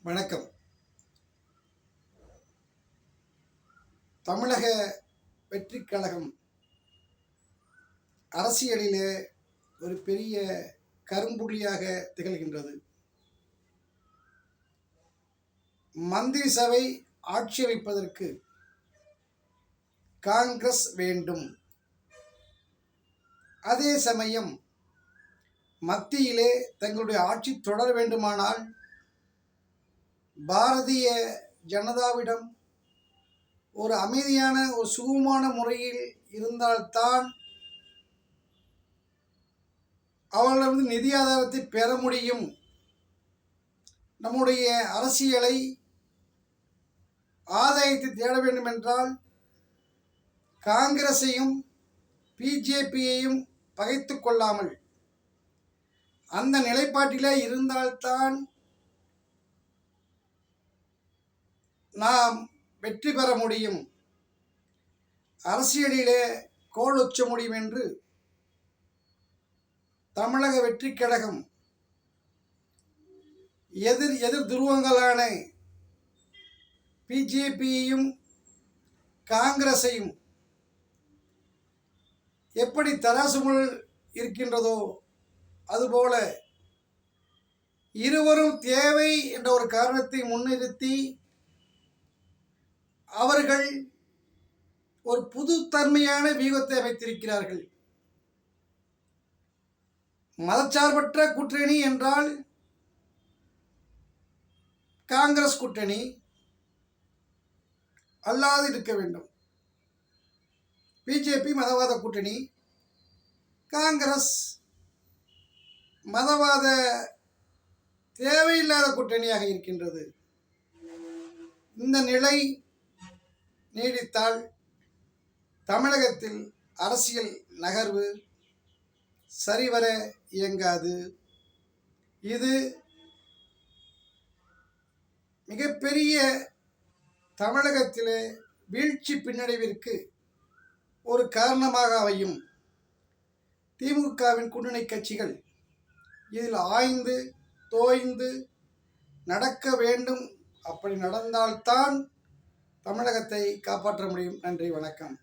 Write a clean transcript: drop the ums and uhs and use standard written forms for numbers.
வணக்கம். தமிழக வெற்றிக் கழகம் அரசியலிலே ஒரு பெரிய கரும்புள்ளியாக திகழ்கின்றது. மந்திரி சபை ஆட்சி அமைப்பதற்கு காங்கிரஸ் வேண்டும். அதே சமயம் மத்தியிலே தங்களுடைய ஆட்சி தொடர வேண்டுமானால் பாரதிய ஜனதாவிடம் ஒரு அமைதியான ஒரு சுகமான முறையில் இருந்தால்தான் அவர்களிடம் நிதி ஆதாரத்தை பெற முடியும். நம்முடைய அரசியலை ஆதாயத்தை தேட வேண்டும் என்றால் காங்கிரஸையும் பிஜேபியையும் பகைத்து கொள்ளாமல் அந்த நிலைப்பாட்டிலே இருந்தால்தான் நாம் வெற்றி பெற முடியும், அரசியலிலே கோல் உச்ச முடியும் என்று தமிழக வெற்றிக் கழகம் எதிர் துருவங்களான பிஜேபியையும் காங்கிரஸையும் எப்படி தராசுமுள் இருக்கின்றதோ அதுபோல இருவரும் தேவை என்ற ஒரு காரணத்தை முன்னிறுத்தி அவர்கள் ஒரு புது தன்மையான வியூகத்தை அமைத்திருக்கிறார்கள். மதச்சார்பற்ற கூட்டணி என்றால் காங்கிரஸ் கூட்டணி அல்லாது இருக்க வேண்டும். பிஜேபி மதவாத கூட்டணி, காங்கிரஸ் மதவாத தேவையில்லாத கூட்டணியாக இருக்கின்றது. இந்த நிலை நீடித்தால் தமிழகத்தில் அரசியல் நகர்வு சரிவர இயங்காது. இது மிகப்பெரிய தமிழகத்திலே வீழ்ச்சி பின்னடைவிற்கு ஒரு காரணமாக அமையும். திமுகவின் கூட்டணி கட்சிகள் இதில் ஆய்ந்து தோய்ந்து நடக்க வேண்டும். அப்படி நடந்தால்தான் தமிழகத்தை காப்பாற்ற முடியும். நன்றி, வணக்கம்.